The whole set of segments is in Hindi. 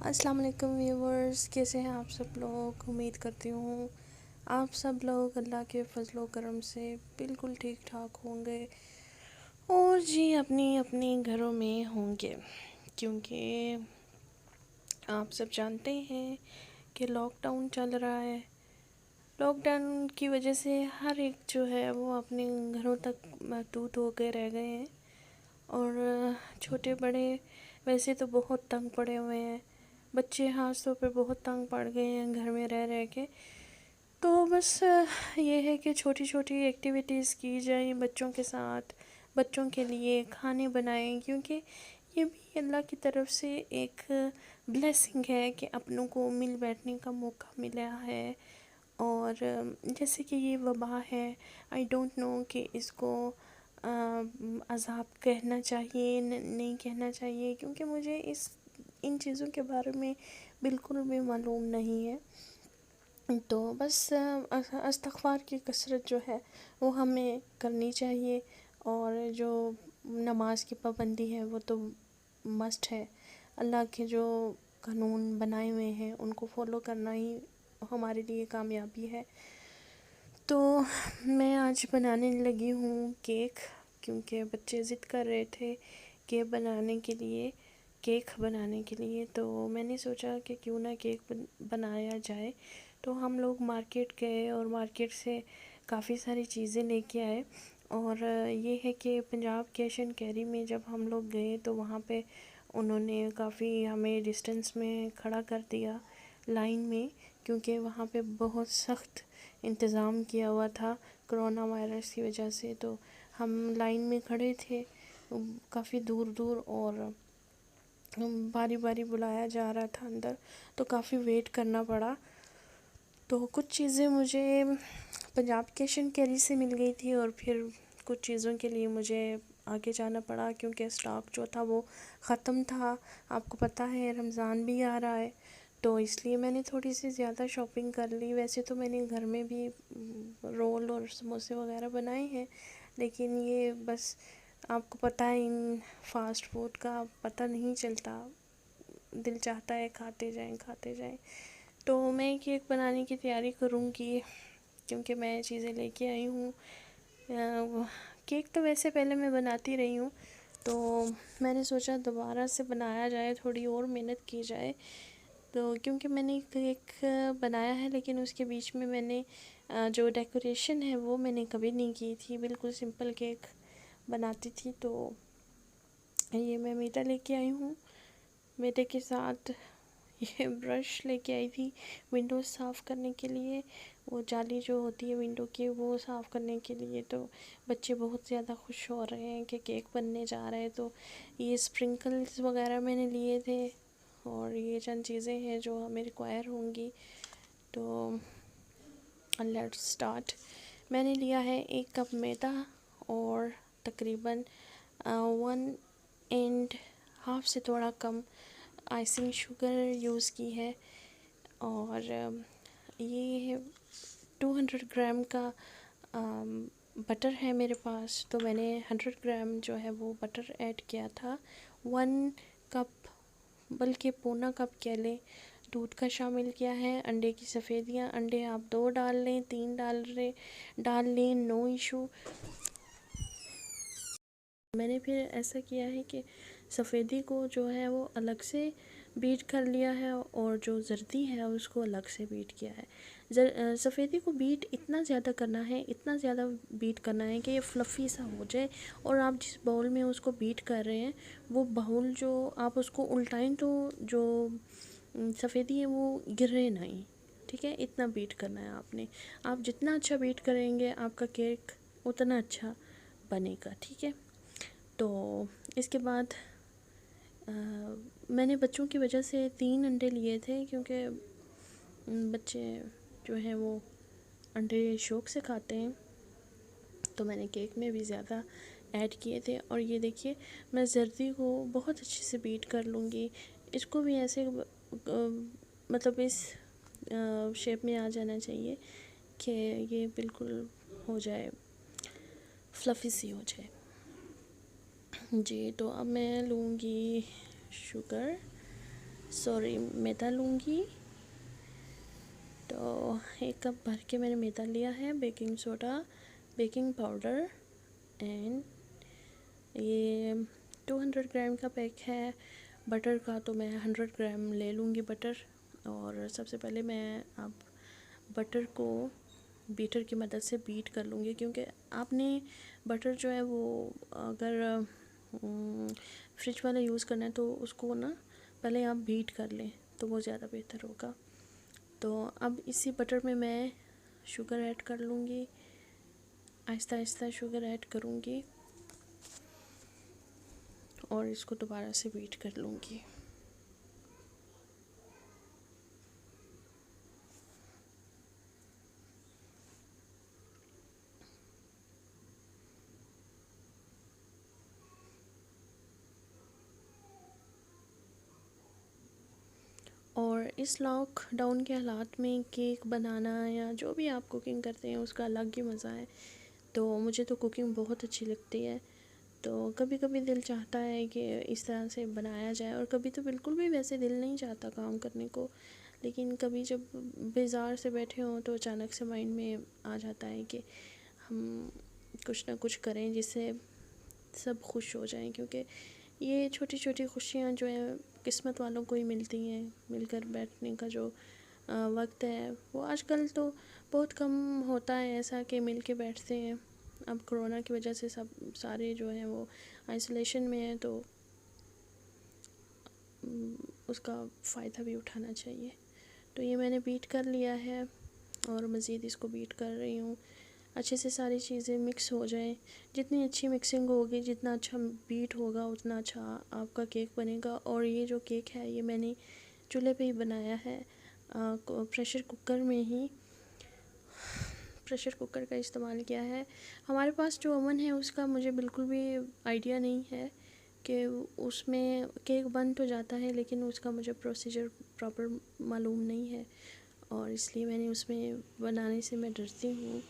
अस्सलाम वालेकुम व्यूवर्स, कैसे हैं आप सब लोग। उम्मीद करती हूँ आप सब लोग अल्लाह के फजलो करम से बिल्कुल ठीक ठाक होंगे और जी अपनी अपनी घरों में होंगे, क्योंकि आप सब जानते हैं कि लॉकडाउन चल रहा है। लॉकडाउन की वजह से हर एक जो है वो अपने घरों तक महदूद हो के रह गए हैं और छोटे बड़े वैसे तो बहुत तंग पड़े हुए हैं। बच्चे खास तौर पे बहुत तंग पड़ गए हैं घर में रह रह के। तो बस ये है कि छोटी छोटी एक्टिविटीज़ की जाए बच्चों के साथ, बच्चों के लिए खाने बनाएं, क्योंकि ये भी अल्लाह की तरफ से एक ब्लेसिंग है कि अपनों को मिल बैठने का मौका मिला है। और जैसे कि ये वबा है, आई डोंट नो कि इसको अज़ाब कहना चाहिए नहीं कहना चाहिए, क्योंकि मुझे इन चीज़ों के बारे में बिल्कुल भी मालूम नहीं है। तो बस इस्तग़फ़ार की कसरत जो है वो हमें करनी चाहिए, और जो नमाज की पाबंदी है वो तो मस्ट है। अल्लाह के जो कानून बनाए हुए हैं उनको फॉलो करना ही हमारे लिए कामयाबी है। तो मैं आज बनाने लगी हूँ केक, क्योंकि बच्चे ज़िद कर रहे थे केक बनाने के लिए। तो मैंने सोचा कि क्यों ना केक बनाया जाए। तो हम लोग मार्केट गए और मार्केट से काफ़ी सारी चीज़ें लेके आए। और ये है कि पंजाब कैश एंड कैरी में जब हम लोग गए तो वहाँ पे उन्होंने काफ़ी हमें डिस्टेंस में खड़ा कर दिया लाइन में, क्योंकि वहाँ पे बहुत सख्त इंतज़ाम किया हुआ था कोरोना वायरस की वजह से। तो हम लाइन में खड़े थे काफ़ी दूर दूर, और बारी बारी बुलाया जा रहा था अंदर, तो काफ़ी वेट करना पड़ा। तो कुछ चीज़ें मुझे पंजाब कैश एंड कैरी से मिल गई थी और फिर कुछ चीज़ों के लिए मुझे आगे जाना पड़ा, क्योंकि स्टॉक जो था वो ख़त्म था। आपको पता है रमज़ान भी आ रहा है, तो इसलिए मैंने थोड़ी सी ज़्यादा शॉपिंग कर ली। वैसे तो मैंने घर में भी रोल और समोसे वगैरह बनाए हैं, लेकिन ये बस आपको पता है इन फास्ट फूड का पता नहीं चलता, दिल चाहता है खाते जाएं। तो मैं केक बनाने की तैयारी करूँगी, क्योंकि मैं चीज़ें लेके आई हूँ। केक तो वैसे पहले मैं बनाती रही हूँ, तो मैंने सोचा दोबारा से बनाया जाए, थोड़ी और मेहनत की जाए। तो क्योंकि मैंने केक बनाया है, लेकिन उसके बीच में मैंने जो डेकोरेशन है वो मैंने कभी नहीं की थी, बिल्कुल सिंपल केक बनाती थी। तो ये मैं मीठा लेके आई हूँ, मीठे के साथ ये ब्रश लेके आई थी विंडो साफ़ करने के लिए, वो जाली जो होती है विंडो की वो साफ़ करने के लिए। तो बच्चे बहुत ज़्यादा खुश हो रहे हैं कि केक बनने जा रहा है। तो ये स्प्रिंकल्स वगैरह मैंने लिए थे, और ये चंद चीज़ें हैं जो हमें रिक्वायर होंगी। तो लेट्स स्टार्ट। मैंने लिया है 1 कप मैदा और तकरीबन 1.5 से थोड़ा कम आइसिंग शुगर यूज़ की है। और ये 200 ग्राम का बटर है मेरे पास, तो मैंने 100 ग्राम जो है वो बटर ऐड किया था। 1 कप बल्कि पौना कप कह लें दूध का शामिल किया है। अंडे की सफ़ेदियाँ, अंडे आप 2 डाल लें, 3 डाल लें, नो इशू। मैंने फिर ऐसा किया है कि सफ़ेदी को जो है वो अलग से बीट कर लिया है, और जो जर्दी है उसको अलग से बीट किया है। सफ़ेदी को बीट इतना ज़्यादा करना है, इतना ज़्यादा बीट करना है कि ये फ्लफ़ी सा हो जाए, और आप जिस बाउल में उसको बीट कर रहे हैं वो बाउल जो आप उसको उल्टाएं तो जो सफ़ेदी है वो गिरे नहीं, ठीक है। इतना बीट करना है आपने। आप जितना अच्छा बीट करेंगे आपका केक उतना अच्छा बनेगा, ठीक है। तो इसके बाद मैंने बच्चों की वजह से 3 अंडे लिए थे, क्योंकि बच्चे जो हैं वो अंडे शौक़ से खाते हैं। तो मैंने केक में भी ज़्यादा ऐड किए थे। और ये देखिए मैं जर्दी को बहुत अच्छे से बीट कर लूँगी। इसको भी ऐसे मतलब इस शेप में आ जाना चाहिए कि ये बिल्कुल हो जाए, फ्लफ़ी सी हो जाए जी। तो अब मैं लूँगी शुगर, सॉरी मैदा लूँगी। तो 1 कप भर के मैंने मैदा लिया है, baking soda, baking powder and ये 200 ग्राम का पैक है। बटर का तो मैं 100 ग्राम ले लूँगी बटर। और सबसे पहले मैं अब बटर को बीटर की मदद से बीट कर लूँगी, क्योंकि आपने बटर जो है वो अगर फ्रिज वाला यूज़ करना है तो उसको ना पहले आप बीट कर लें तो वो ज़्यादा बेहतर होगा। तो अब इसी बटर में मैं शुगर ऐड कर लूँगी, आहिस्ता आहिस्ता शुगर ऐड करूँगी और इसको दोबारा से बीट कर लूँगी। और इस लॉकडाउन के हालात में केक बनाना या जो भी आप कुकिंग करते हैं उसका अलग ही मज़ा है। तो मुझे तो कुकिंग बहुत अच्छी लगती है। तो कभी कभी दिल चाहता है कि इस तरह से बनाया जाए, और कभी तो बिल्कुल भी वैसे दिल नहीं चाहता काम करने को। लेकिन कभी जब बाज़ार से बैठे हों तो अचानक से माइंड में आ जाता है कि हम कुछ ना कुछ करें जिससे सब खुश हो जाएं, क्योंकि ये छोटी छोटी खुशियाँ जो है किस्मत वालों को ही मिलती हैं। मिलकर बैठने का जो वक्त है वो आजकल तो बहुत कम होता है ऐसा कि मिल के बैठते हैं। अब कोरोना की वजह से सब सारे जो हैं वो आइसोलेशन में हैं, तो उसका फ़ायदा भी उठाना चाहिए। तो ये मैंने बीट कर लिया है और मज़ीद इसको बीट कर रही हूँ, अच्छे से सारी चीज़ें मिक्स हो जाएं। जितनी अच्छी मिक्सिंग होगी, जितना अच्छा बीट होगा, उतना अच्छा आपका केक बनेगा। और ये जो केक है ये मैंने चूल्हे पे ही बनाया है, प्रेशर कुकर में ही प्रेशर कुकर का इस्तेमाल किया है। हमारे पास जो ओवन है उसका मुझे बिल्कुल भी आइडिया नहीं है कि उसमें केक बन तो जाता है, लेकिन उसका मुझे प्रोसीजर प्रॉपर मालूम नहीं है और इसलिए मैंने उसमें बनाने से मैं डरती हूँ,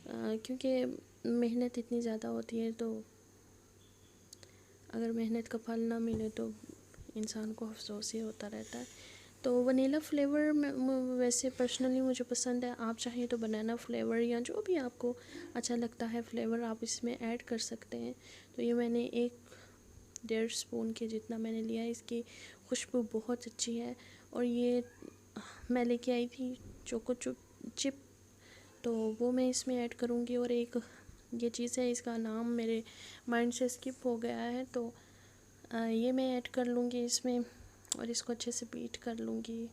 क्योंकि मेहनत इतनी ज़्यादा होती है। तो अगर मेहनत का फल ना मिले तो इंसान को अफसोस ही होता रहता है। तो वनीला फ्लेवर में वैसे पर्सनली मुझे पसंद है। आप चाहें तो बनाना फ्लेवर या जो भी आपको अच्छा लगता है फ्लेवर आप इसमें ऐड कर सकते हैं। तो ये मैंने 1.5 स्पून के जितना मैंने लिया है। इसकी खुशबू बहुत अच्छी है। और ये मैं लेके आई थी चोको चिप, तो वो मैं इसमें ऐड करूँगी। और एक ये चीज़ है, इसका नाम मेरे माइंड से स्किप हो गया है, तो ये मैं ऐड कर लूँगी इसमें और इसको अच्छे से बीट कर लूँगी।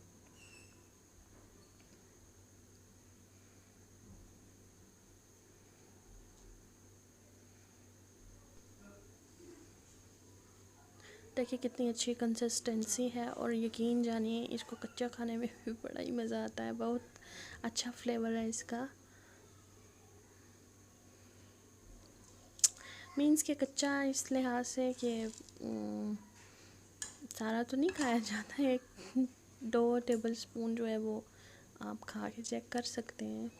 देखिए कितनी अच्छी कंसिस्टेंसी है और यकीन जानिए इसको कच्चा खाने में भी बड़ा ही मज़ा आता है। बहुत अच्छा फ्लेवर है इसका। मीन्स के कच्चा इस लिहाज से कि सारा तो नहीं खाया जाता है। 2 टेबल स्पून जो है वो आप खा के चेक कर सकते हैं।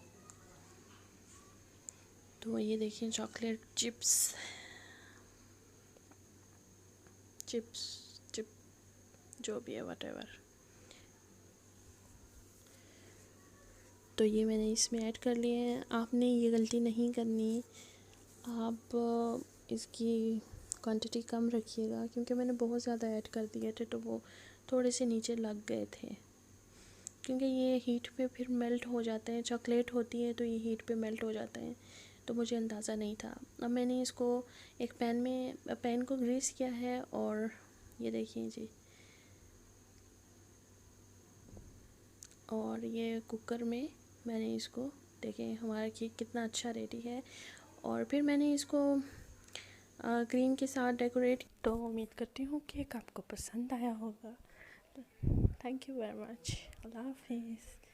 तो ये देखिए चॉकलेट चिप्स चिप जो भी है व्हाटएवर, तो ये मैंने इसमें ऐड कर लिए हैं। आपने ये गलती नहीं करनी, आप इसकी क्वांटिटी कम रखिएगा, क्योंकि मैंने बहुत ज़्यादा ऐड कर दिए थे तो वो थोड़े से नीचे लग गए थे, क्योंकि ये हीट पे फिर मेल्ट हो जाते हैं। चॉकलेट होती है तो ये हीट पे मेल्ट हो जाते हैं, तो मुझे अंदाज़ा नहीं था। अब मैंने इसको एक पैन को ग्रीस किया है और ये देखिए जी, और ये कुकर में मैंने इसको देखें हमारा केक कितना अच्छा रेडी है। और फिर मैंने इसको क्रीम के साथ डेकोरेट। तो उम्मीद करती हूँ केक आपको पसंद आया होगा। Thank you very much. अल्लाह हाफिज़।